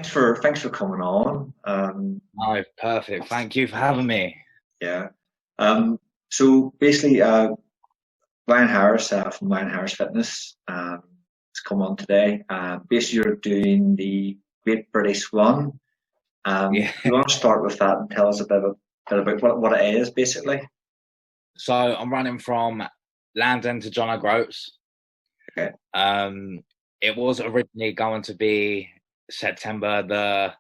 Thanks for coming on. Oh, perfect. Thank you for having me. Yeah. Um, so basically, Ryan Harris from Ryan Harris Fitness has come on today. Basically, you're doing the Great British Run. Yeah. You want to start with that and tell us bit about what it is, basically? So I'm running from London to John O'Groats. Okay. Um, it was originally going to be September the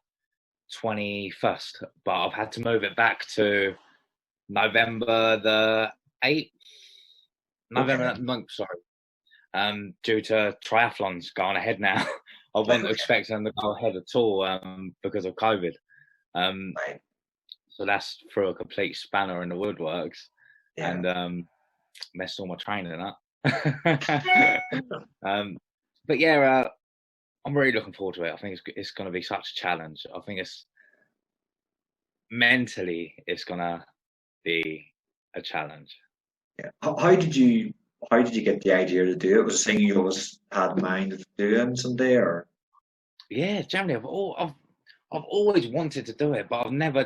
21st, but I've had to move it back to November the 8th. Okay. November the 9th, sorry. Due to triathlons going ahead now. I wasn't Okay. expecting them to go ahead at all because of COVID. Um, Right. so that's through a complete spanner in the woodworks. Yeah. And messed all my training up. um, but yeah, I'm really looking forward to it. I think it's going to be such a challenge. I think it's going to be a challenge. Yeah. How did you get the idea to do it? Was it something you always had in mind of doing someday, or? Yeah, generally, I've always wanted to do it, but I've never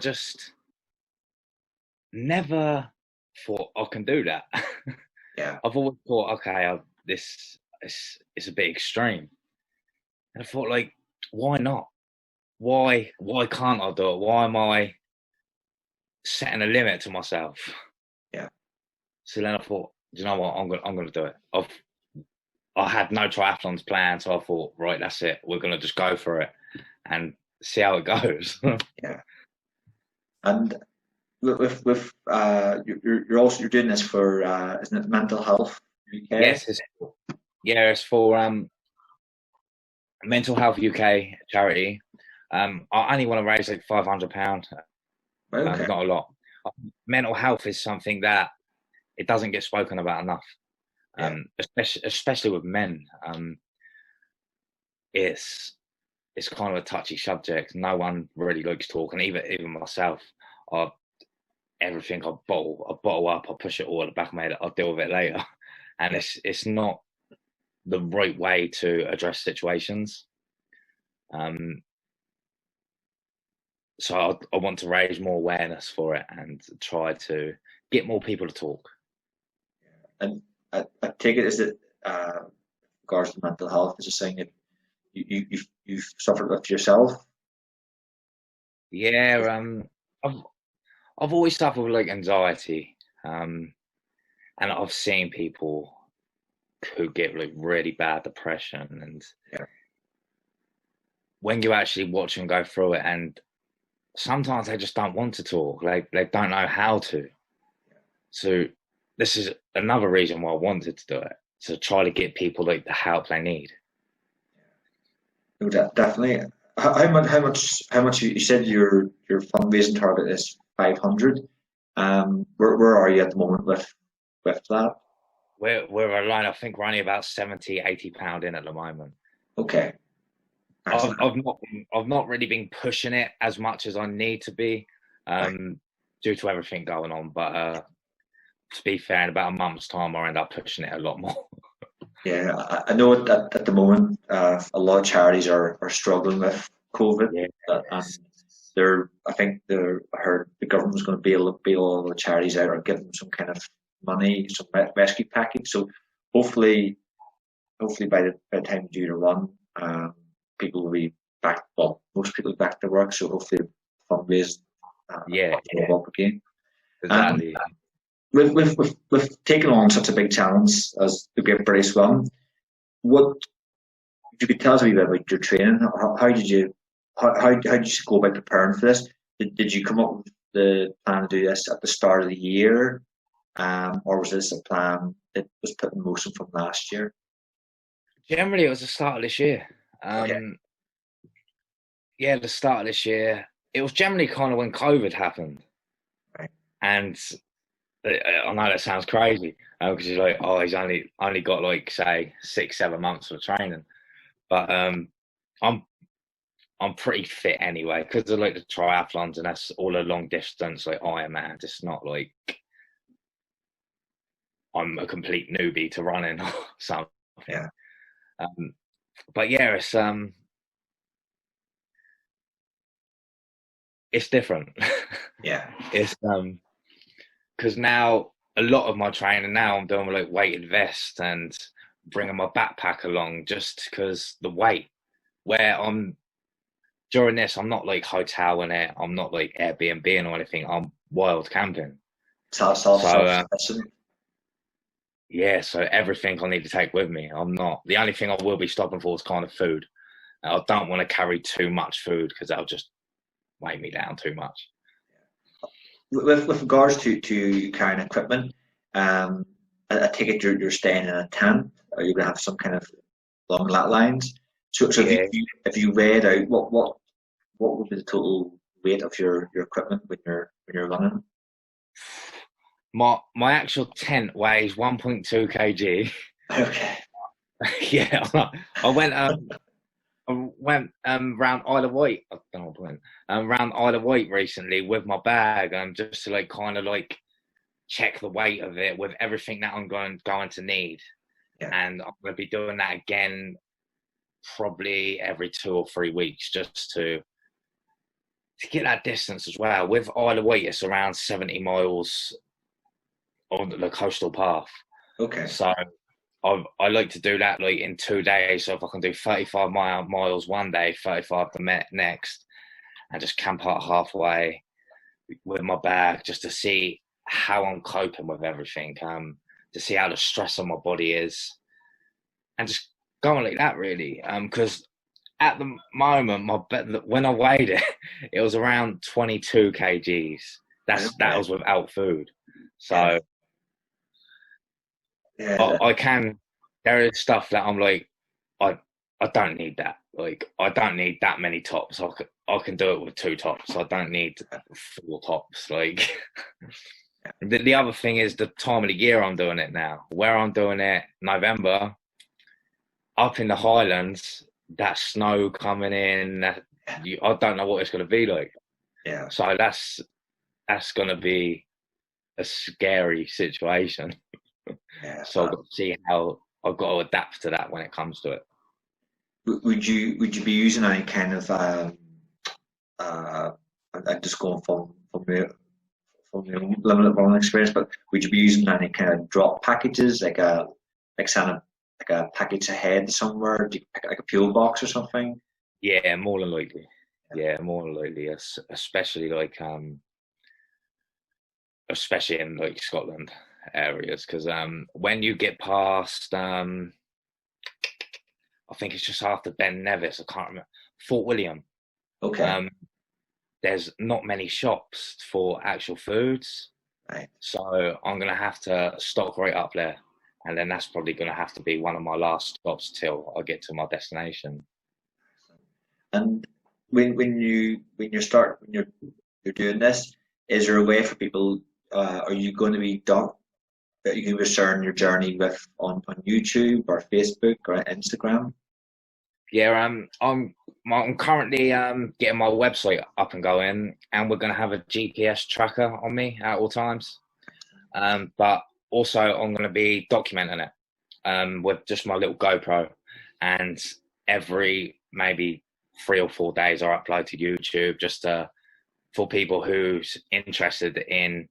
thought I can do that. Yeah. I've always thought, okay, this is a bit extreme, and I thought, like, why not? Why can't I do it? Why am I setting a limit to myself? Yeah. So then I thought, do you know what? I'm gonna do it. I had no triathlons planned, so I thought, right, that's it. We're gonna just go for it and see how it goes. Yeah. And you're doing this for isn't it mental health UK? Yes, it's for Mental Health UK charity. I only want to raise like £500. Okay. Not a lot. Mental health is something that it doesn't get spoken about enough, Yeah. especially with men. It's it's kind of a touchy subject. No one really likes talking. Even myself, I everything I bottle up. I push it all at the back of my head. I'll deal with it later, and Yeah. it's not the right way to address situations. Um, so I want to raise more awareness for it and try to get more people to talk. And I take it is that regards to mental health is a thing that you've suffered with yourself. Yeah, I've I've always suffered with like anxiety, and I've seen people who get like really bad depression, and Yeah. when you actually watch them go through it, and sometimes they just don't want to talk, they don't know how to. So this is another reason why I wanted to do it, to try to get people like the help they need. No, definitely. How much you said your fundraising target is 500. Where are you at the moment with that? We're alone. I think we're only about 70, £80 in at the moment. Okay. I've, Excellent. I've not I've not really been pushing it as much as I need to be, Right. um, due to everything going on. But to be fair, in about a month's time, I'll end up pushing it a lot more. Yeah, I know at the moment a lot of charities are struggling with COVID, Yeah. and I think I heard the government was going to bail all the charities out or give them some kind of money, some rescue package. So hopefully, hopefully by the time you do the run, people will be back. Well, most people will be back to work. So hopefully, fundraise Yeah, move up again. Um, exactly. with taking on such a big challenge as the Great British Run, what you could tell us a wee bit about your training. How did you go about preparing for this? Did you come up with the plan to do this at the start of the year, or was this a plan that was put in motion from last year? Generally, it was the start of this year. Okay, Yeah, the start of this year. It was generally kind of when COVID happened, right. and I know that sounds crazy because you're like, oh, he's only got like say 6, 7 months of training, but I'm I'm pretty fit anyway because of like the triathlons and that's all a long distance like Ironman. It's not like I'm a complete newbie to running or something. Yeah, Um, but yeah, it's different. Yeah. It's because now a lot of my training now I'm doing like weighted vest and bringing my backpack along just because the weight. Where I'm during this, I'm not like hoteling it. I'm not like Airbnb or anything. I'm wild camping. So Self-sufficient. yeah, so everything I need to take with me. I'm not. The only thing I will be stopping for is kind of food. I don't want to carry too much food because that'll just weigh me down too much. With regards to carrying equipment, I take it you're staying in a tent, or you're gonna have some kind of along that lines. So Yeah, if you weighed out what would be the total weight of your equipment when you're running? my actual tent weighs 1.2 kg. Okay. Yeah, I went round Isle of Wight. I don't know what I went. Round Isle of Wight recently with my bag, just to like kind of like check the weight of it with everything that I'm going to need. Yeah. And I'm going to be doing that again probably every 2 or 3 weeks just to get that distance as well. With Isle of Wight, it's around 70 miles on the coastal path. Okay. So I like to do that like in 2 days. So if I can do 35 miles one day, 35 the next, and just camp out halfway with my bag just to see how I'm coping with everything, to see how the stress on my body is, and just going like that really. Because at the moment, when I weighed it, it was around 22 kgs. That was without food. So Yeah. I can. There is stuff that I'm like, I don't need that. Like I don't need that many tops. I can do it with 2 tops. I don't need 4 tops. Like the other thing is the time of the year I'm doing it now. Where I'm doing it, November, up in the Highlands, that snow coming in. I don't know what it's going to be like. Yeah. So that's going to be a scary situation. Yeah. So I've got to see how I've got to adapt to that when it comes to it. Would you be using any kind of I'm just going from your limited running experience, but would you be using any kind of drop packages like sending like a package ahead somewhere, like a fuel box or something? Yeah, more than likely. Yeah, more than likely. Especially like especially in like Scotland areas, because when you get past I think it's just after Ben Nevis. I can't remember. Fort William. Okay. There's not many shops for actual foods. Right. So I'm going to have to stock right up there. And then that's probably going to have to be one of my last stops till I get to my destination. And when you're doing this, is there a way for people? Are you going to be that you can be sharing your journey with on YouTube or Facebook or Instagram? Yeah, I'm currently getting my website up and going, and we're going to have a GPS tracker on me at all times. But also, I'm going to be documenting it with just my little GoPro, and every maybe 3 or 4 days I upload to YouTube just for people who's interested in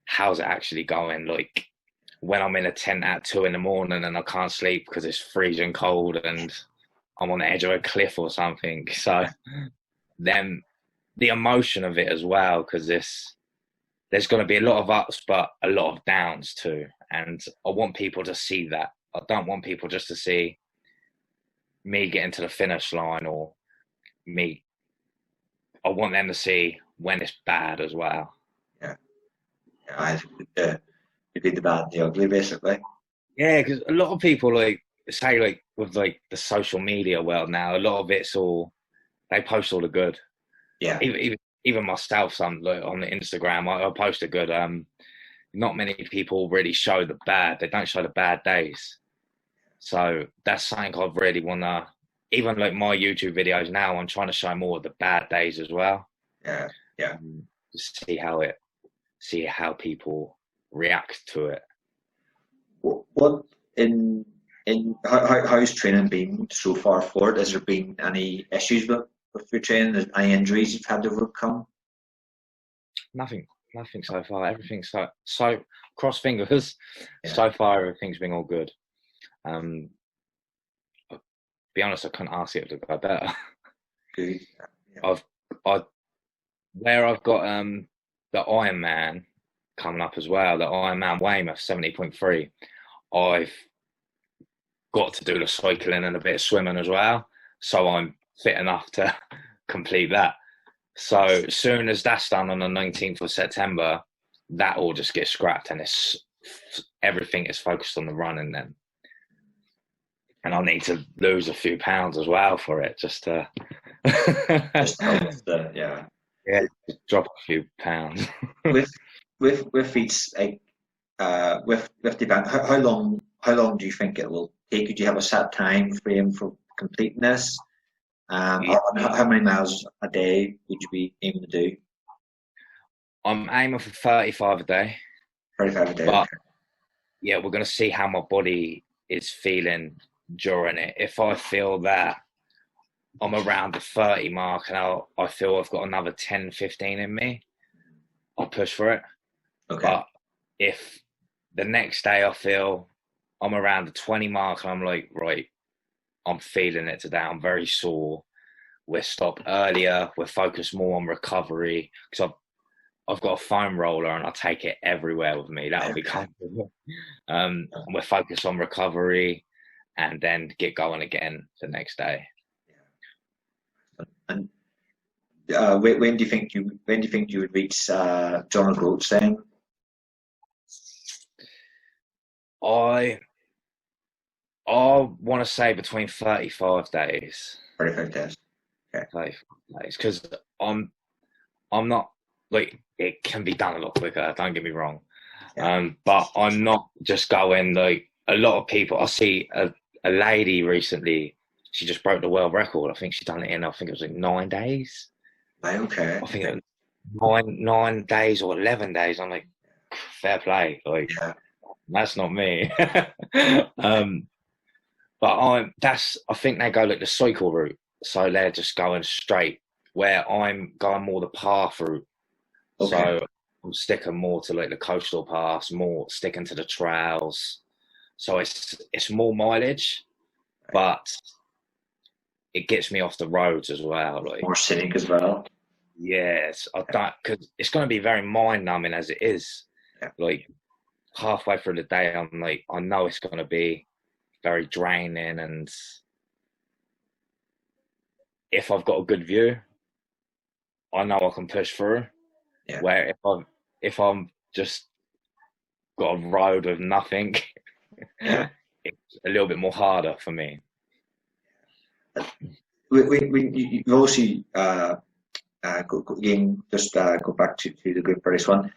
how's it actually going. Like when I'm in a tent at 2 a.m. and I can't sleep because it's freezing cold and I'm on the edge of a cliff or something. So then the emotion of it as well, because there's going to be a lot of ups, but a lot of downs too. And I want people to see that. I don't want people just to see me getting to the finish line or me. I want them to see when it's bad as well. Yeah, yeah, I think the good, the bad, and the ugly, basically. Yeah, because a lot of people like say like with like the social media world now, a lot of it's all they post all the good. Yeah, Even myself, some like on the Instagram, I post a good. Not many people really show the bad. They don't show the bad days. So that's something I really wanna. Even like my YouTube videos now, I'm trying to show more of the bad days as well. yeah, yeah. To see how people react to it. What in how's training been so far for it? Has there been any issues with your training? Any injuries you've had to overcome? Nothing so far. Everything's so cross fingers. Yeah. So far, everything's been all good. Be honest, I couldn't ask it to go better. Good. Yeah. I've got the Ironman coming up as well. The Ironman Weymouth 70.3. I've got to do the cycling and a bit of swimming as well, so I'm fit enough to complete that. So as soon as that's done on the 19th of September, that all just gets scrapped, and everything is focused on the running then. And I'll need to lose a few pounds as well for it, just to drop a few pounds. with each like with the event, how long do you think it will take? Could you have a set time frame for completing this? How many miles a day would you be aiming to do? I'm aiming for 35 a day. 35 a day. But yeah, we're going to see how my body is feeling during it. If I feel that I'm around the 30 mark and I feel I've got another 10, 15 in me, I'll push for it. Okay. But if the next day I feel I'm around the 20 mark and I'm like, right, I'm feeling it today, I'm very sore, we're stopped earlier, we're focused more on recovery, because I've got a foam roller and I take it everywhere with me. That'll be comfortable. We're focused on recovery and then get going again the next day. And when do you think you would reach John Groats then? I want to say between 35 days. 35 days. Okay. 35 days, because I'm not, like, it can be done a lot quicker, don't get me wrong. Yeah. But I'm not just going, like, a lot of people, I see a lady recently, she just broke the world record. I think she done it in, I think it was like 9 days. Okay. I think it was 9 days or 11 days. I'm like, fair play. Like, that's not me. But I think they go like the cycle route. So they're just going straight, where I'm going more the path route. Okay. So I'm sticking more to like the coastal paths, more sticking to the trails. So it's more mileage, but it gets me off the roads as well. Like, more scenic as well. Yes, I don't, because it's going to be very mind numbing as it is. Yeah. Like halfway through the day, I'm like, I know it's going to be very draining, and if I've got a good view, I know I can push through. Yeah. Where if I'm just got a road with nothing, it's a little bit more harder for me. You also go back to the Good British one.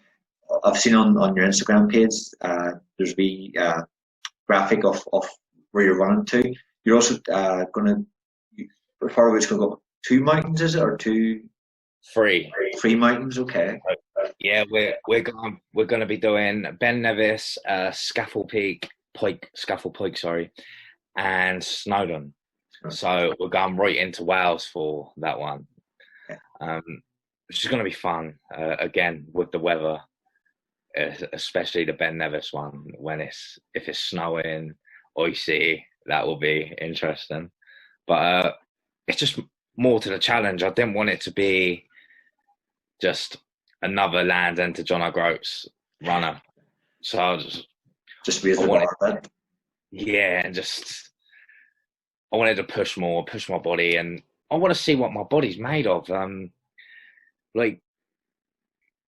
I've seen on your Instagram page, there's the graphic of where you're running to. You're also going to, far away, it's going to go 2 mountains, is it, or 2? 3. 3 mountains, okay. Yeah, we're going to be doing Ben Nevis, Scafell Pike, sorry, and Snowden. So we're going right into Wales for that one, which is going to be fun. Again, with the weather, especially the Ben Nevis one, if it's snowing, icy, that will be interesting. But it's just more to the challenge. I didn't want it to be just another land enter John O'Groats runner. So I just raise the bar. Yeah, and I wanted to push my body, and I want to see what my body's made of. Like,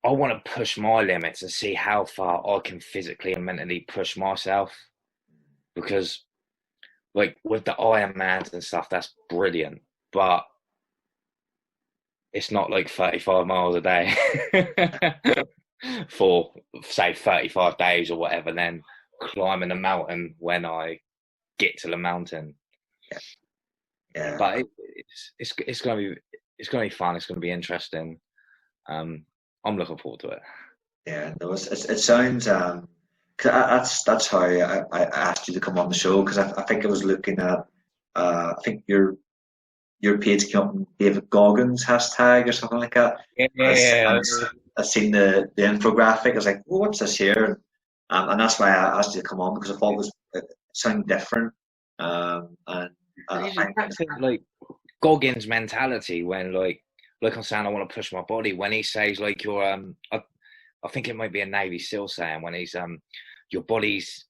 I want to push my limits and see how far I can physically and mentally push myself. Because, like, with the Ironmans and stuff, that's brilliant. But it's not like 35 miles a day for, say, 35 days or whatever, then climbing a mountain when I get to the mountain. Yeah. But it's going to be fun. It's going to be interesting. I'm looking forward to it. Yeah, no, it sounds. That's how I asked you to come on the show, because I think I was looking at. I think you're your page came up in David Goggins hashtag or something like that. Yeah. I seen the infographic. I was like, oh, what's this here? And that's why I asked you to come on, because I thought it sounded different. And It's I, exactly like Goggins' mentality when like I'm saying I want to push my body, when he says like you're I think it might be a Navy SEAL saying, when he's your body's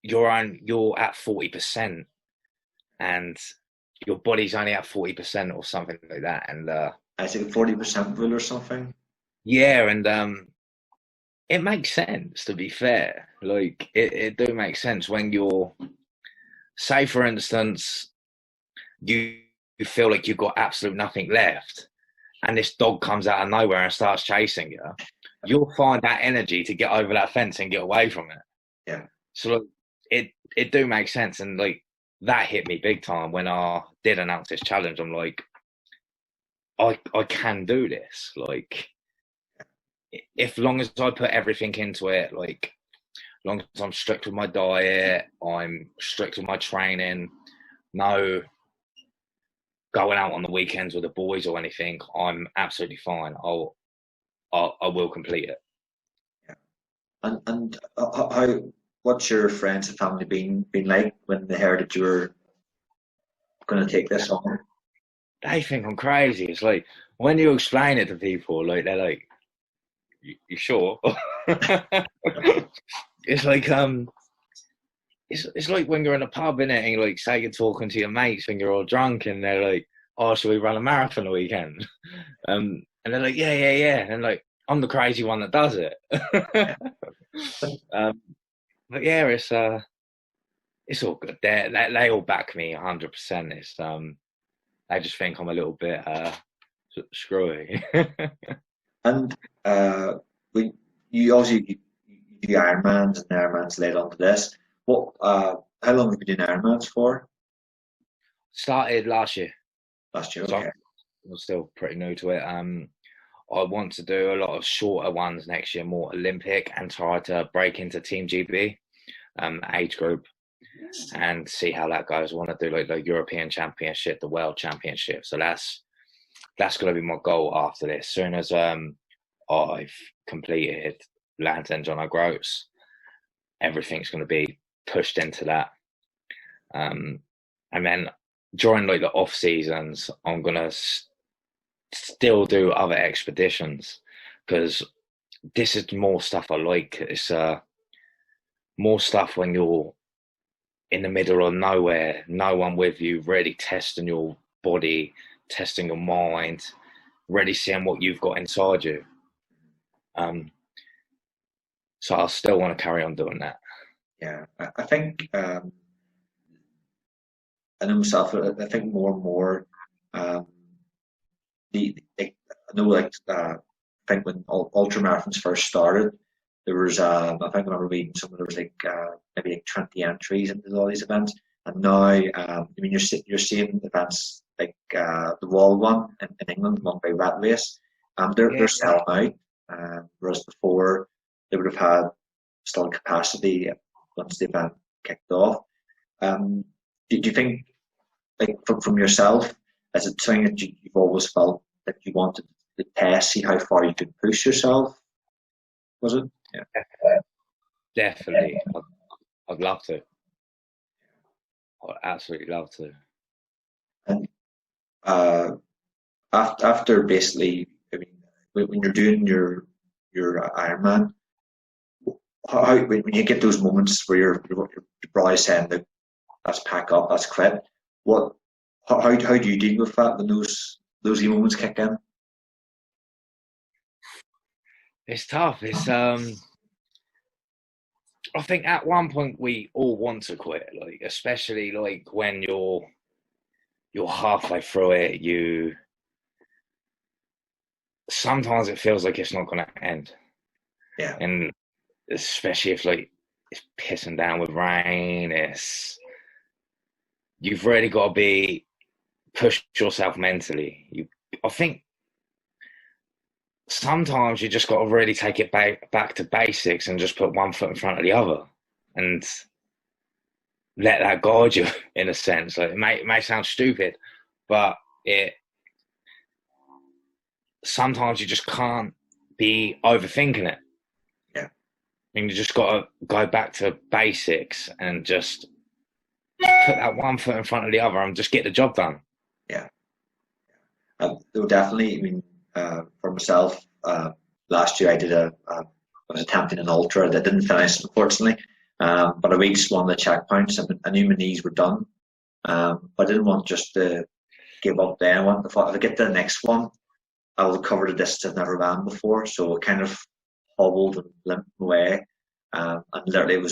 you're at 40% and your body's only at 40% or something like that. And I think 40% rule or something. yeah, and it makes sense, to be fair. Like it do make sense when you're, say for instance, you feel like you've got absolute nothing left and this dog comes out of nowhere and starts chasing you, you'll find that energy to get over that fence and get away from it. Yeah. So like, it do make sense, and like that hit me big time when I did announce this challenge. I'm like, I can do this. Like, if long as I put everything into it, like, long as I'm strict with my diet, I'm strict with my training, no going out on the weekends with the boys or anything, I'm absolutely fine. I will complete it. Yeah. And how, what's your friends and family been like when they heard that you were going to take this on? They think I'm crazy. It's like when you explain it to people, like they're like, "You sure?" It's like it's like when you're in a pub, innit, and like say you're talking to your mates when you're all drunk, and they're like, "Oh, should we run a marathon the weekend?" And they're like, "Yeah, yeah, yeah," and like I'm the crazy one that does it. But yeah, it's all good. They all back me 100%. It's they just think I'm a little bit screwy. And we, you obviously you do Ironmans, and Ironmans led on to this. What? How long have you been doing Ironmans for? Started last year, Last year, so okay. I'm still pretty new to it. I want to do a lot of shorter ones next year, more Olympic, and try to break into Team GB age group and see how that goes. I want to do like the European Championship, the World Championship. So that's going to be my goal after this. As soon as I've completed Lands End on Groats, everything's going to be pushed into that. And then during like the off seasons, I'm going to still do other expeditions, because this is more stuff I like. It's more stuff when you're in the middle of nowhere, no one with you, really testing your body, testing your mind, really seeing what you've got inside you. So I still want to carry on doing that. Yeah, I think I know myself. I think more and more um, I know like I think when ultra marathons first started, there was I think I remember reading somewhere there was like maybe like 20 entries into all these events, and now I mean you're seeing events like the Wall one in England, won by Rat Race, they're Yeah. selling out, whereas before they would have had still capacity once the event kicked off. Do you think, like from yourself, is it something that you've always felt that you wanted to test, see how far you could push yourself? Was it? Yeah. Definitely. I'd love to. I'd absolutely love to. And after basically, I mean, when you're doing your Ironman, when you get those moments where you're probably saying that let's pack up, let's quit. What? How do you deal with that when those moments kick in? It's tough. It's I think at one point we all want to quit, like especially like when you're halfway through it, you sometimes it feels like it's not going to end, Yeah. and especially if like it's pissing down with rain, you've really got to be push yourself mentally. I think sometimes you just got to really take it back to basics and just put one foot in front of the other and let that guide you in a sense. Like it may sound stupid, but it sometimes you just can't be overthinking it. Yeah. And you just got to go back to basics and just put that one foot in front of the other and just get the job done. Yeah. Though definitely, I mean, for myself, last year I was attempting an ultra that didn't finish, unfortunately. But I reached one of the checkpoints and I knew my knees were done. But I didn't want just to give up then. I thought if I get to the next one, I will cover the distance I've never ran before. So I kind of hobbled and limped away. And literally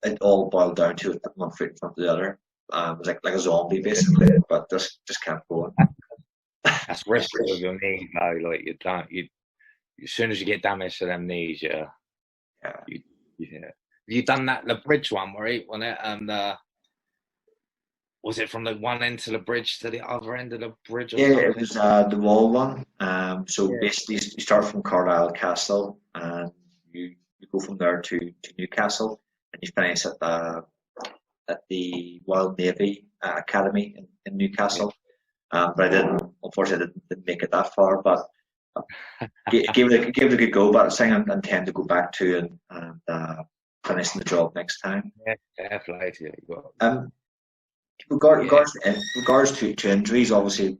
it all boiled down to putting one foot in front of the other. It was like a zombie basically, but just kept going. That's risky with your knees, though. Like as soon as you get damage to them knees, yeah. Have you done that the bridge one where he on it and was it from the one end to the bridge to the other end of the bridge? Or something? It was the wall one. Basically, you start from Carlisle Castle and you go from there to Newcastle, and you finish at the Royal Navy Academy in Newcastle. But unfortunately, I didn't make it that far. But gave it a good go. But I intend to go back to and finishing the job next time. Yeah, definitely. Regards to injuries, obviously,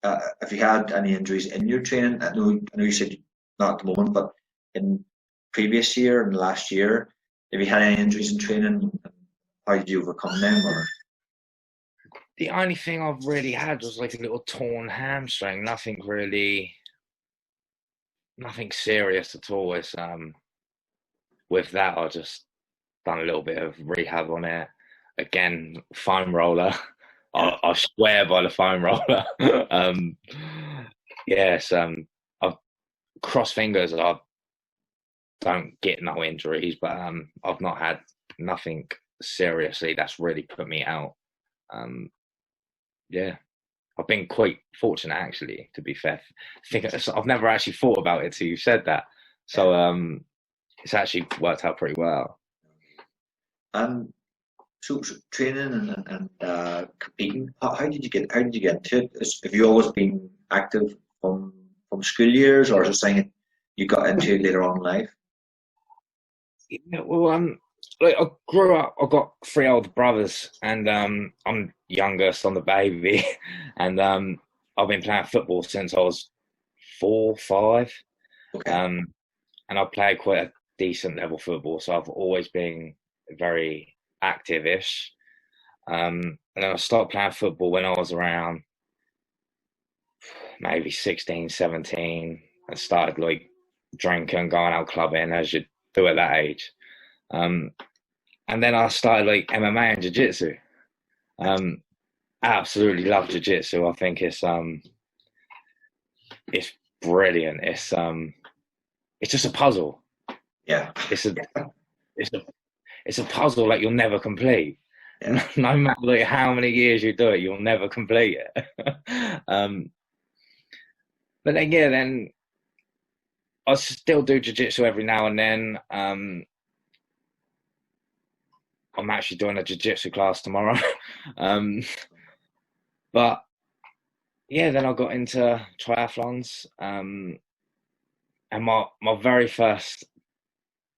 if you had any injuries in your training, I know you said not at the moment, but in previous year and last year, have you had any injuries in training? How did you overcome them? Or the only thing I've really had was like a little torn hamstring. Nothing serious at all. It's with that, I just done a little bit of rehab on it. Again, foam roller. I swear by the foam roller. I've crossed fingers. I don't get no injuries, but I've not had nothing seriously that's really put me out. I've been quite fortunate, actually, to be fair. I've never actually thought about it till you said that. So it's actually worked out pretty well. So training and competing. How did you get into it? Have you always been active from school years, or is it something you got into later on in life? Yeah, well, like I grew up. I got 3 older brothers, and I'm youngest. I'm the baby, and I've been playing football since I was 4, 5. Okay. And I played quite a decent level football, so I've always been very active-ish. And then I started playing football when I was around maybe 16, 17, and started like drinking, going out clubbing as you do at that age. And then I started like MMA and jiu-jitsu. Absolutely love jiu-jitsu. I think it's brilliant. It's just a puzzle. Yeah. It's a puzzle like you'll never complete. Yeah. No matter like how many years you do it, you'll never complete it. But then I still do jiu-jitsu every now and then. I'm actually doing a jiu-jitsu class tomorrow. But yeah, then I got into triathlons. And my very first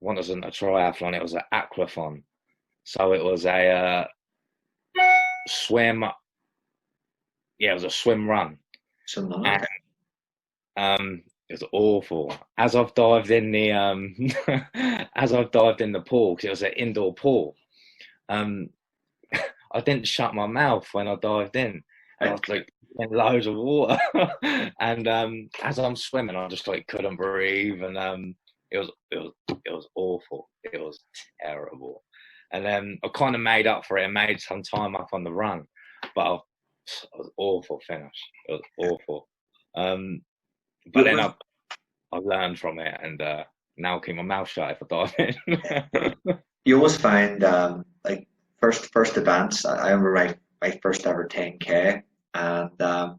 one wasn't a triathlon, it was an aquathon. So it was a swim. Yeah, it was a swim run. Okay. And it was awful. As I've dived in the pool, because it was an indoor pool. I didn't shut my mouth when I dived in. And I was like in loads of water. And as I'm swimming, I just like couldn't breathe, and it was awful. It was terrible. And then I kind of made up for it and made some time up on the run, but it was awful finish. It was awful. But then I learned from it, and now I keep my mouth shut if I dive in. You always find like first events. I remember my first ever 10K, and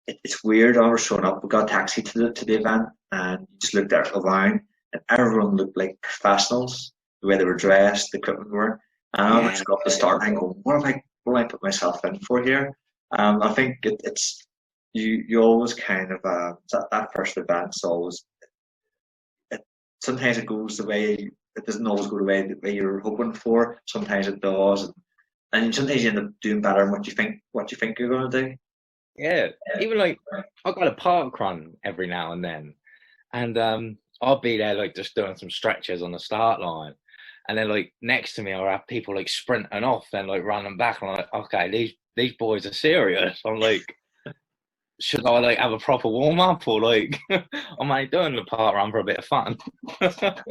it's weird. I remember showing up. We got a taxi to the event, and you just looked around, and everyone looked like professionals. The way they were dressed, the equipment were. And I just got to the start and go, what am I put myself in for here? I think it's you always kind of that first event's always it, sometimes it goes the way it doesn't always go the way you're hoping for. Sometimes it does, and sometimes you end up doing better than what you think you're going to do. Yeah, even like I got a park run every now and then, and I'll be there like just doing some stretches on the start line, and then like next to me I'll have people like sprinting off and like running back, and I'm like, okay, these boys are serious. I'm like, should I like have a proper warm up, or like I'm only doing the park run for a bit of fun? But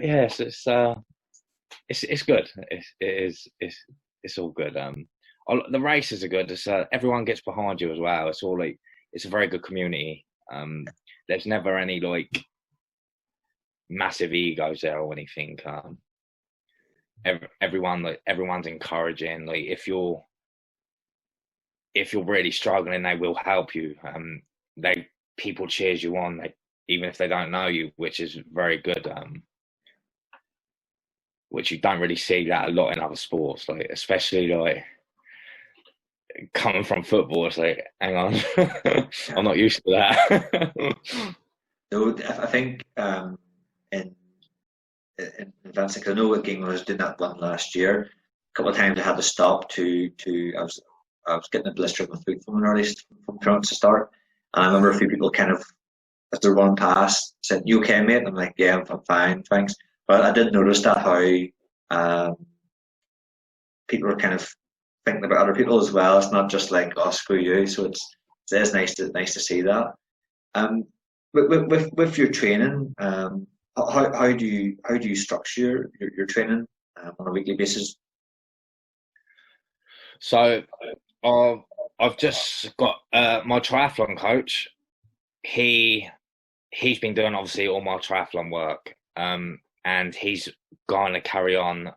yes, it's good. It's all good. The races are good. It's everyone gets behind you as well. It's all like it's a very good community. There's never any like massive egos there or anything. Everyone's encouraging. Like if you're really struggling, they will help you. People cheers you on, even if they don't know you, which is very good. Which you don't really see that a lot in other sports, like especially like coming from football. It's like, hang on, I'm not used to that. So I think in events, because I know what Ging was doing that one last year. A couple of times I had to stop to I was getting a blister on my foot from an early from trying to start, and I remember a few people kind of as they're running past said, "You okay, mate?" And I'm like, "Yeah, I'm fine, thanks." But I did notice that how um, people are kind of thinking about other people as well. It's not just like, "Oh, screw you." So it's nice to see that. Um, with your training, how do you structure your training on a weekly basis? So I've just got my triathlon coach. He's been doing obviously all my triathlon work, and he's going to carry on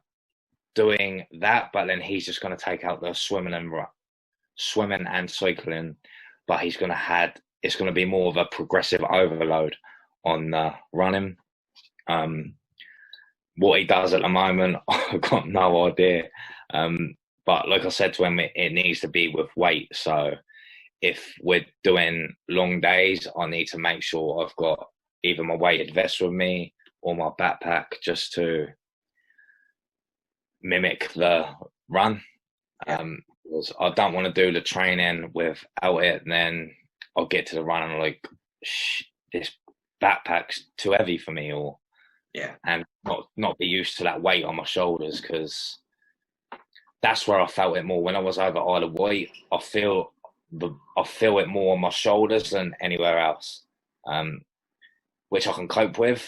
doing that. But then he's just going to take out the swimming and cycling. But it's going to be more of a progressive overload on running. What he does at the moment, I've got no idea. But like I said to him, it needs to be with weight. So if we're doing long days, I need to make sure I've got either my weighted vest with me or my backpack just to mimic the run. Because I don't want to do the training without it, and then I'll get to the run and I'm like, this backpack's too heavy for me, or and not be used to that weight on my shoulders, because that's where I felt it more when I was over Isle of Wight. I feel it more on my shoulders than anywhere else, which I can cope with.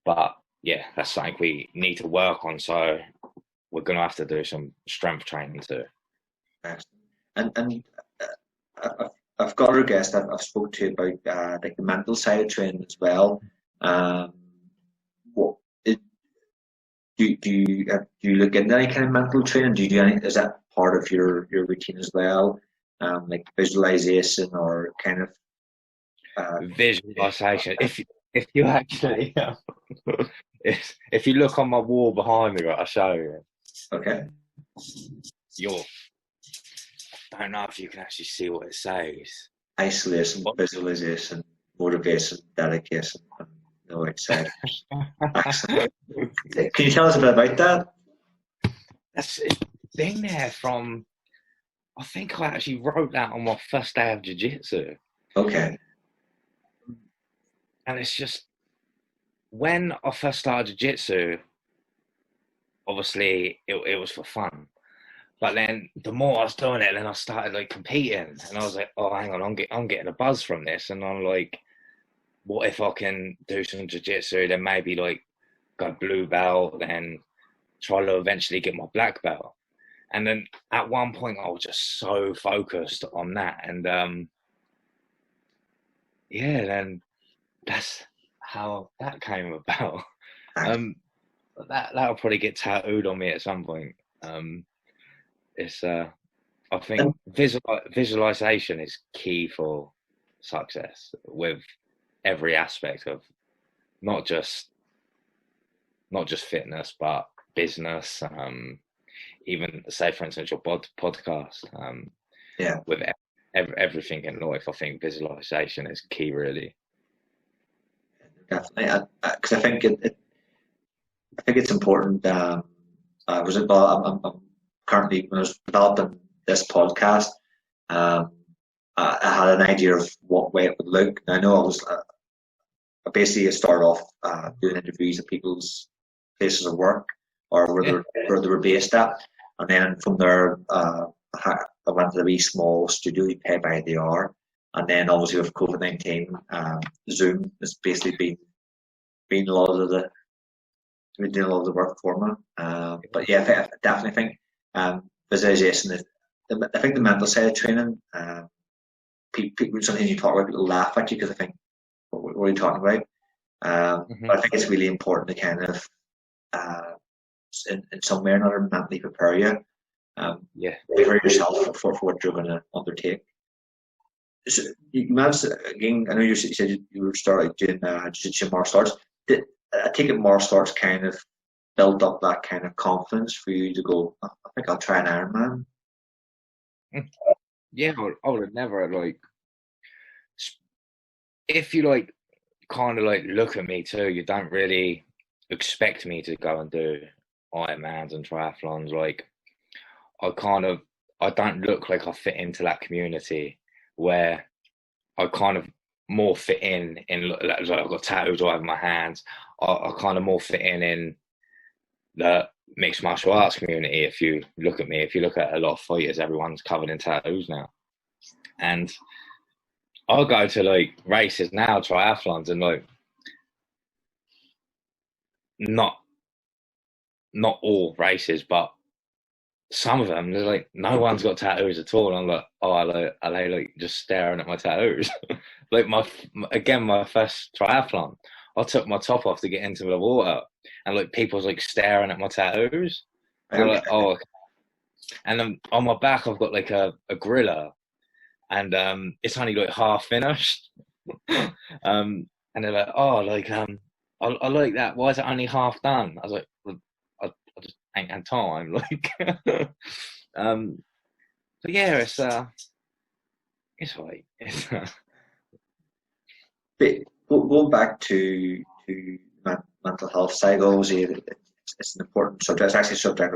But yeah, that's something we need to work on. So we're going to have to do some strength training too. And I've got other guests I've spoke to about like the mental side of training as well. What do you look into any kind of mental training? Do you do any? Is that part of your routine as well? Like visualization or kind of visualization. If you actually if you look on my wall behind me, right, I'll show you. Okay. I don't know if you can actually see what it says. Isolation, visualization, motivation, dedication, and no excitement. Excellent. Can you tell us a bit about that? It's been there from, I think I actually wrote that on my first day of jiu-jitsu. Okay. And it's just, when I first started jiu-jitsu, obviously it was for fun. But then the more I was doing it, then I started like competing, and I was like, oh, hang on, I'm getting a buzz from this, and I'm like, what if I can do some jiu-jitsu, then maybe like go blue belt, then try to eventually get my black belt. And then at one point I was just so focused on that, and then that's how that came about. That'll probably get tattooed on me at some point. It's I think visualization is key for success with every aspect of not just fitness, but business. even say, for instance, your podcast. With everything in life, I think visualization is key, really. Definitely, because I think it's important. I'm currently, when I was developing this podcast, I had an idea of what way it would look. And I know I basically started off doing interviews at people's places of work or where they were based at, and then from there I went to a wee small studio. You pay by the hour, and then obviously with COVID-19, Zoom has basically been a lot of the we're doing a lot of the work for me. But yeah, I definitely think visualization is. I think the mental side of training. People sometimes you talk about, people laugh at you because I think, what are you talking about? But I think it's really important to kind of, in some way or another, mentally prepare you. Prepare yourself for what you're going to undertake. So you mentioned again. I know you said you were starting doing jiu-jitsu martial arts. I take it martial arts kind of built up that kind of confidence for you to go, I think I'll try an Ironman. Yeah, I would have never, like, if you like kind of like look at me too, you don't really expect me to go and do Ironmans and triathlons. Like, I don't look like I fit into that community where I kind of more fit in like I've got tattoos all over my hands. I kind of more fit in the mixed martial arts community. If you look at me, if you look at a lot of fighters, everyone's covered in tattoos now. And I'll go to like races now, triathlons, and like not all races, but some of them, they're like, no one's got tattoos at all. And I'm like, oh, are they like just staring at my tattoos? Like my first triathlon, I took my top off to get into the water, and like people's like staring at my tattoos. And I'm like, oh, okay. And then on my back, I've got like a gorilla, and it's only like half finished. And they're like, oh, like I like that. Why is it only half done? I was like, well, I just ain't had time. Like, but yeah, it's right. Going back to mental health side, obviously it's an important subject. It's actually a subject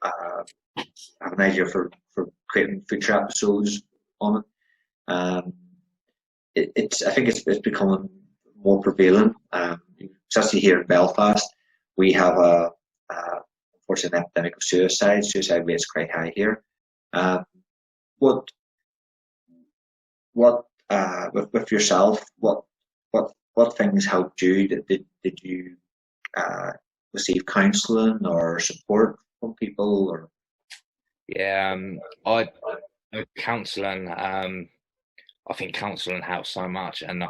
I have an idea for creating future episodes on it. I think it's becoming more prevalent. Especially here in Belfast, we have unfortunately an epidemic of suicide. Suicide rates quite high here. With yourself, what things helped you? Did you receive counselling or support from people? Or I counselling. I think counselling helps so much, and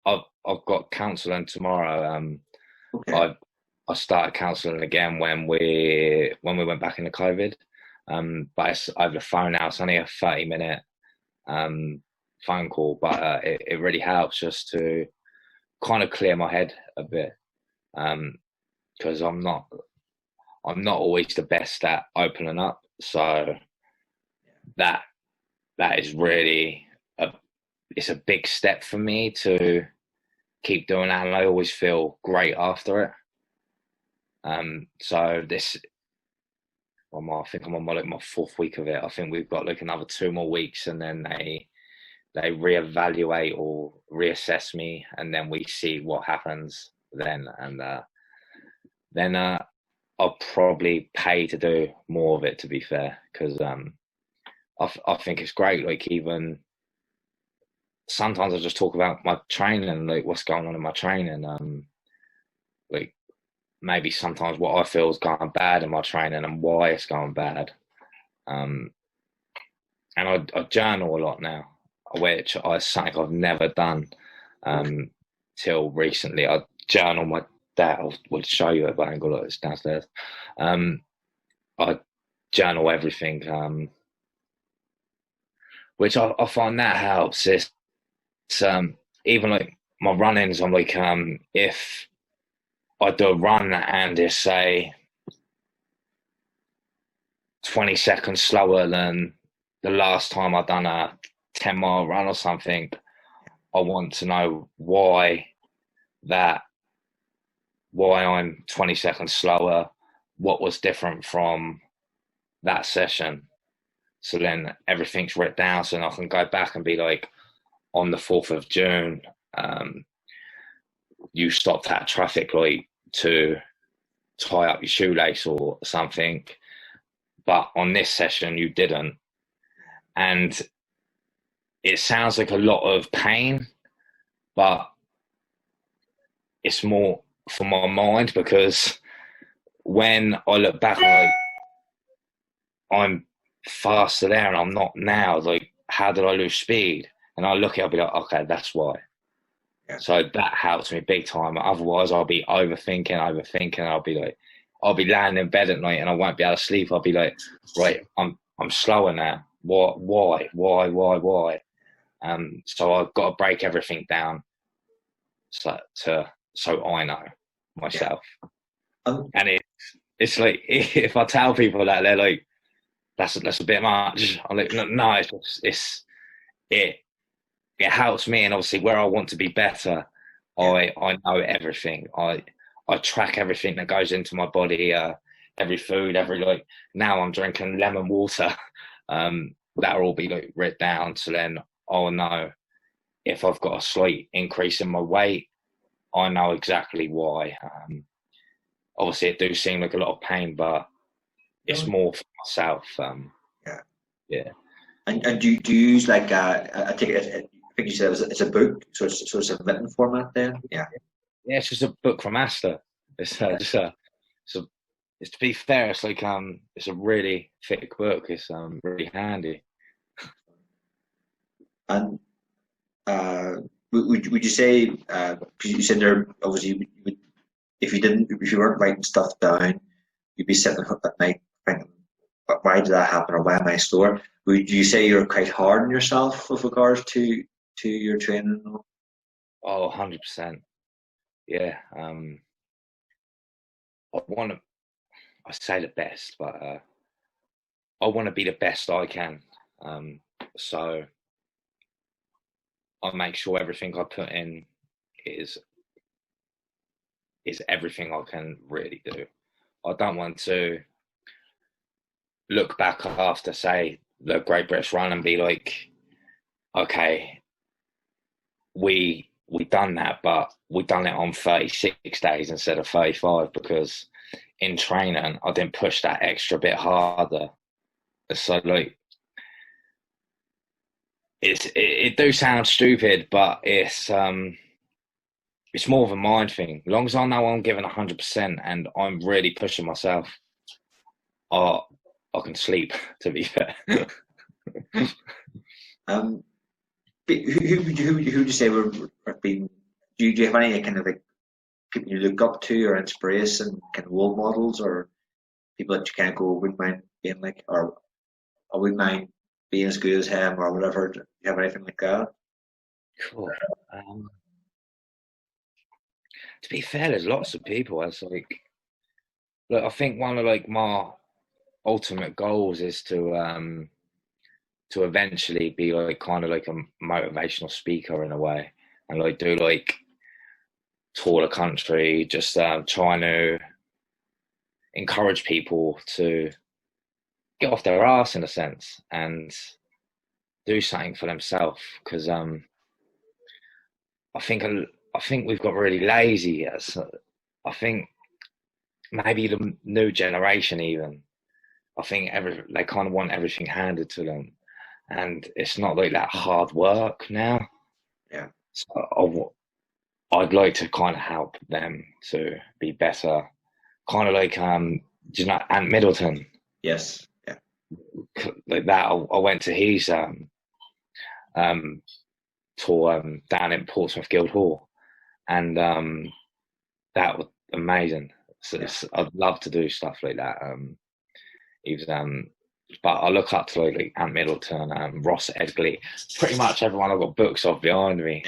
I've got counselling tomorrow. Okay. I started counselling again when we went back into COVID. But it's over the phone now. It's only a 30-minute phone call, but it really helps just to kind of clear my head a bit, because I'm not always the best at opening up. So that is really it's a big step for me to keep doing that, and I always feel great after it. So this, I think I'm on my fourth week of it. I think we've got like another 2 more weeks, and then they reevaluate or reassess me, and then we see what happens then. And then I'll probably pay to do more of it, to be fair, because I think it's great. Like, even sometimes I just talk about my training, like what's going on in my training. Like, maybe sometimes what I feel is going bad in my training and why it's going bad. And I journal a lot now, which is something I've never done till recently. I journal my dad. I will show you it, but I ain't got it. It's downstairs. I journal everything, which I find that helps. It's even like my run-ins. I'm like, if I do a run and just say, 20 seconds slower than the last time I've done a 10-mile run or something, I want to know why I'm 20 seconds slower, what was different from that session. So then everything's written down, so then I can go back and be like, on the 4th of June, you stopped at a traffic light to tie up your shoelace or something, but on this session you didn't. And it sounds like a lot of pain, but it's more for my mind, because when I look back, I'm faster there and I'm not now. Like, how did I lose speed? And I look at it, I'll be like, okay, that's why. Yeah. So that helps me big time. Otherwise, I'll be overthinking. I'll be laying in bed at night and I won't be able to sleep. I'll be like, right, I'm slower now. Why? So I've got to break everything down so I know myself. Yeah. And it's like, if I tell people that, they're like, that's a bit much. I'm like, no, it helps me, and obviously where I want to be better, I know everything. I track everything that goes into my body, every food, like now I'm drinking lemon water. That'll all be like written down, so then I'll know if I've got a slight increase in my weight. I know exactly why. Obviously it do seem like a lot of pain, but it's more for myself. Yeah. And do you use like I think you said it's a book, so it's a written format then? Yeah. Yeah, it's just a book from Asta. It's to be fair, it's like it's a really thick book. It's really handy. And would you say, because you said there obviously if you weren't writing stuff down, you'd be sitting up at night thinking, why did that happen, or why am I slower? Would you say you're quite hard on yourself with regards to your training? Oh, 100%. Yeah. I say the best, but I want to be the best I can. So I make sure everything I put in is everything I can really do. I don't want to look back after, say, the Great British Run and be like, okay, we done that, but we done it on 36 days instead of 35, because in training I didn't push that extra bit harder. So like, it do sound stupid, but it's more of a mind thing. As long as I know I'm giving 100% and I'm really pushing myself, I can sleep, to be fair. Who would you say have been? Do you have any kind of like people you look up to or inspiration, kind of role models, or people that you kind of go, wouldn't mind being like, or I wouldn't mind being as good as him, or whatever? Do you have anything like that? Cool. To be fair, there's lots of people. It's like, look, I think one of like my ultimate goals is to eventually be like kind of like a motivational speaker in a way, and like do like tour the country, just trying to encourage people to get off their ass in a sense and do something for themselves. Because I think we've got really lazy. I think maybe the new generation even. I think they kind of want everything handed to them, and it's not like that hard work now. Yeah. So I'd like to kind of help them to be better. Kind of like, do you know Ant Middleton? Yes. Yeah. Like that. I went to his tour down in Portsmouth Guildhall, and that was amazing. So I'd love to do stuff like that. He was, but I look up to like Ant Middleton, Ross Edgley, pretty much everyone I've got books of behind me.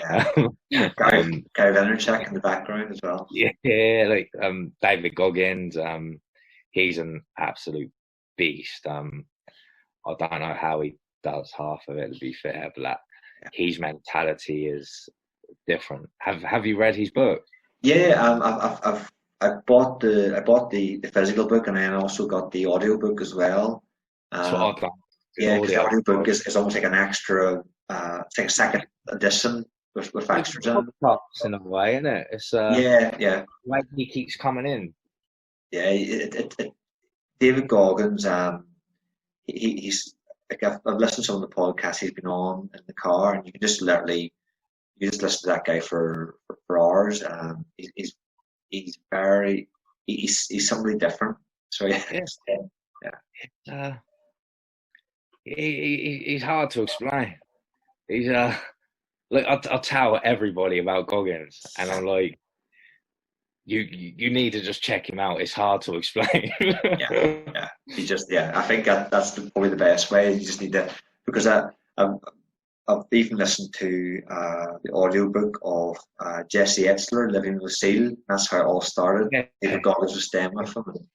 Yeah. Gary Vaynerchuk in the background as well. Yeah, like David Goggins. He's an absolute beast. I don't know how he does half of it, to be fair, but his mentality is different. Have you read his book? Yeah, I bought the physical book, and then I also got the audio book as well. That's what I've done. Yeah, because the Audio. audio book is almost like an extra, it's like a second edition with extras in. Podcasts in a way, isn't it? It's Yeah. like he keeps coming in. Yeah, David Goggins, he's like I've listened to some of the podcasts he's been on in the car, and you can just literally you just listen to that guy for hours. He's very he's somebody different. So yeah. He's hard to explain. He's like I'll tell everybody about Goggins, and I'm like, you need to just check him out. It's hard to explain. yeah. I think that's probably the best way. You just need to, because I've even listened to the audiobook of Jesse Etzler, Living with a Seal. That's how it all started. Yeah. David Goggins was staying with him, and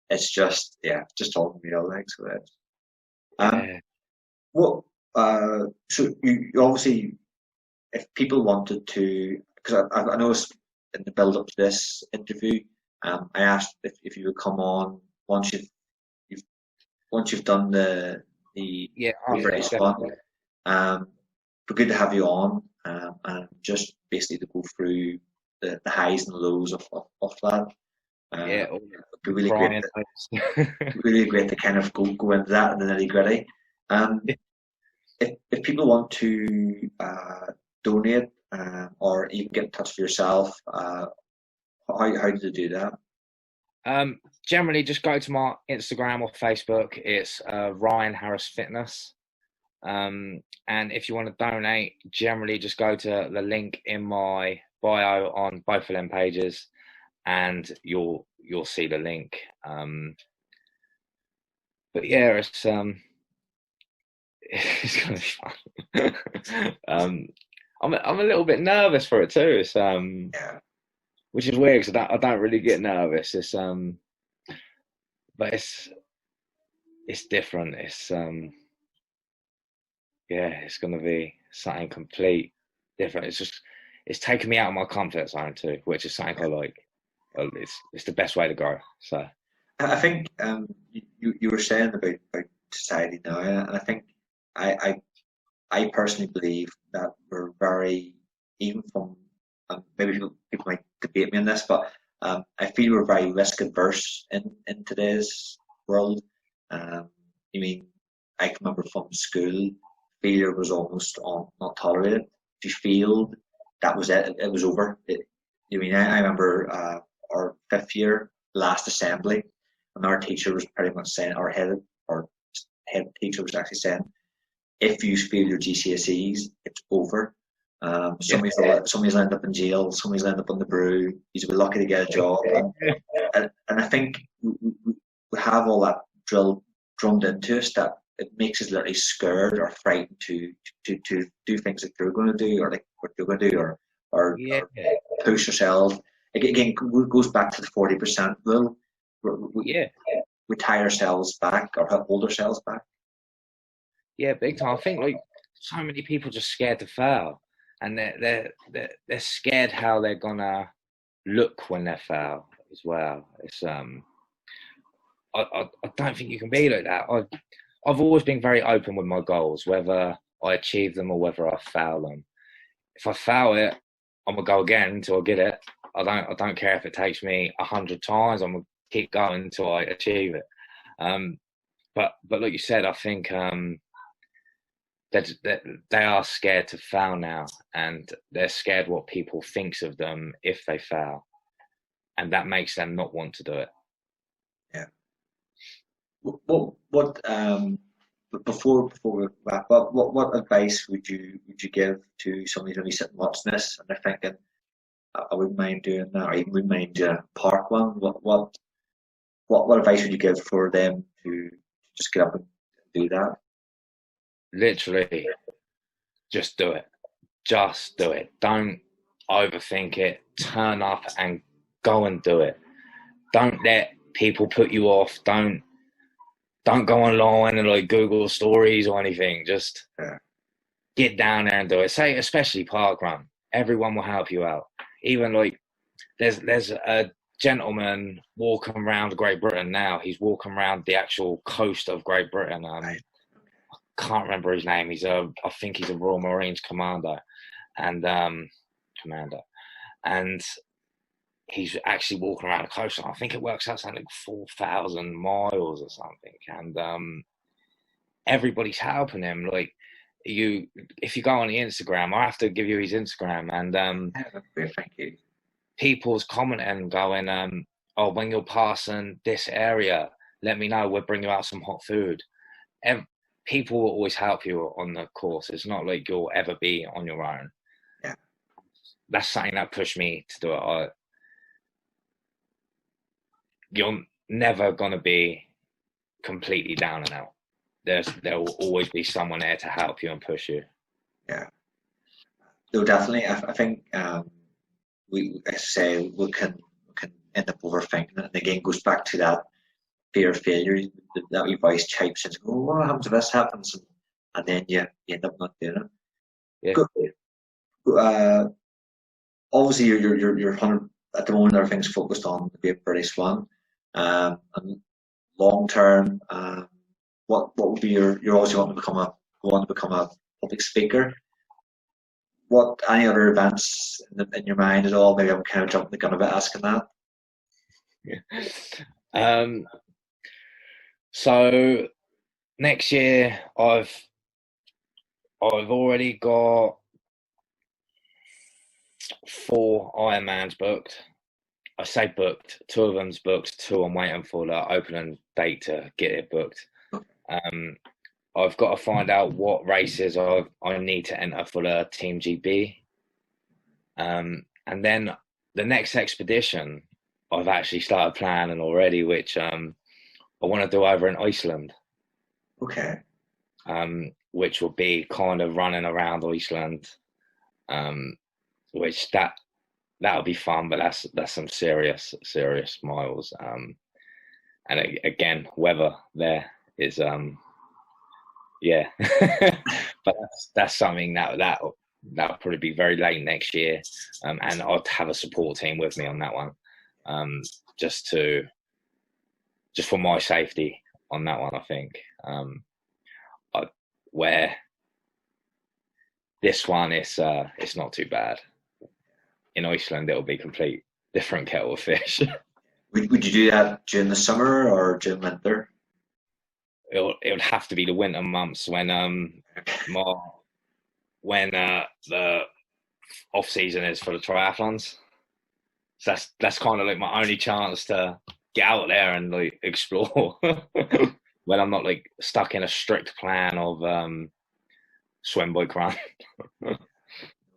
it's just just talking real like so. What? So you obviously, if people wanted to, because I noticed in the build up to this interview, I asked if you would come on once you've done the race one. But good to have you on, and just basically to go through the highs and lows of that. It'd be really great. Really great to kind of go into that in the nitty gritty. If people want to donate or even get in touch with yourself, how do they do that? Generally, just go to my Instagram or Facebook. It's Ryan Harris Fitness. And if you want to donate, generally just go to the link in my bio on both of them pages, and you'll see the link. But yeah, it's gonna be fun. I'm a little bit nervous for it too. It's which is weird because I don't really get nervous. It's but it's different. It's it's gonna be something complete different. It's taken me out of my comfort zone too, which is something I like. Well, it's the best way to go. So I think you were saying about society now, and I think I personally believe that we're very, even from maybe people might debate me on this, but I feel we're very risk adverse in today's world. I mean, I can remember from school, failure was almost not tolerated. If you failed, that was it. It was over. I remember our 5th year last assembly, and our teacher was pretty much saying, our head teacher was actually saying, if you fail your GCSEs, it's over. Somebody's lined up in jail, somebody's lined up on the brew, you'll be lucky to get a job. And I think we have all that drummed into us that it makes us literally scared or frightened to do things that you're going to do, or like what you're going to do, or push yourself. Again, it goes back to the 40% rule. We tie ourselves back or hold ourselves back. Yeah, big time. I think like so many people just scared to fail, and they're scared how they're gonna look when they fail as well. It's I don't think you can be like that. I've always been very open with my goals, whether I achieve them or whether I fail them. If I fail it, I'm gonna go again until I get it. I don't care if it takes me 100 times. I'm gonna keep going until I achieve it. But like you said, I think that they are scared to fail now, and they're scared what people thinks of them if they fail, and that makes them not want to do it. Yeah. What before we wrap up, what advice would you give to somebody who's only sitting watching this and they're thinking, I wouldn't mind doing that, or even wouldn't mind doing a park one? What advice would you give for them to just get up and do that? Literally, just do it. Just do it. Don't overthink it. Turn up and go and do it. Don't let people put you off. Don't don't go online and like Google stories or anything. Just get down there and do it. Say, especially parkrun. Everyone will help you out. Even like there's a gentleman walking around Great Britain now. He's walking around the actual coast of Great Britain. I can't remember his name. I think he's a Royal Marines commander, and he's actually walking around the coast. I think it works out something like 4,000 miles or something. And everybody's helping him. Like if you go on the Instagram, I have to give you his Instagram, and thank you. People's commenting, going, "Oh, when you're passing this area, let me know. We'll bring you out some hot food." People will always help you on the course. It's not like you'll ever be on your own. Yeah, that's something that pushed me to do it. You're never gonna be completely down and out. There will always be someone there to help you and push you. Yeah, no, definitely. I think we can end up overthinking it, and again goes back to that fear of failure. That wee voice chipes in, "Oh, what happens if this happens?" And then you end up not doing it. Yeah. Obviously, you're 100 at the moment. Everything's focused on the Great British One. And long term, what would be you're always wanting to become a public speaker. What any other events in your mind at all? Maybe I'm kind of jumping the gun a bit asking that. Yeah. So next year I've already got 4 Ironmans booked. I say booked. 2 of them's booked. 2 I'm waiting for the opening date to get it booked. I've got to find out what races I need to enter for the Team GB. And then the next expedition I've actually started planning already, which I want to do over in Iceland. Okay. Which will be kind of running around Iceland, which that'll be fun, but that's some serious miles. And again, weather there is yeah, but that's something that'll probably be very late next year, and I'll have a support team with me on that one, just for my safety on that one. I think where this one it's not too bad. In Iceland, it'll be complete different kettle of fish. Would you do that during the summer or during winter? It would have to be the winter months when the off season is for the triathlons. So that's kind of like my only chance to get out there and like explore when I'm not like stuck in a strict plan of swim, bike, run.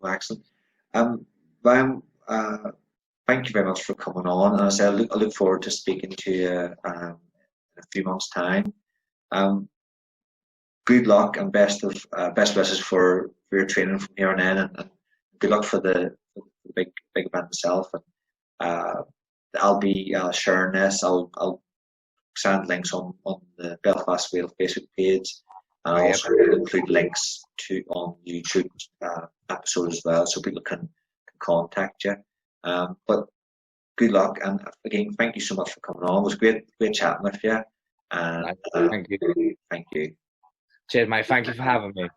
Excellent. Brian, thank you very much for coming on. And as I look forward to speaking to you in a few months' time. Good luck and best wishes for your training from here on in, and good luck for the big event itself. And I'll be sharing this. I'll send links on the Belfast Whale Facebook page, and I'll also include links on YouTube episode as well, so people can contact you. But good luck, and again, thank you so much for coming on. It was great chatting with you. And Thank you. Thank you. Cheers, mate. Thank you for having me.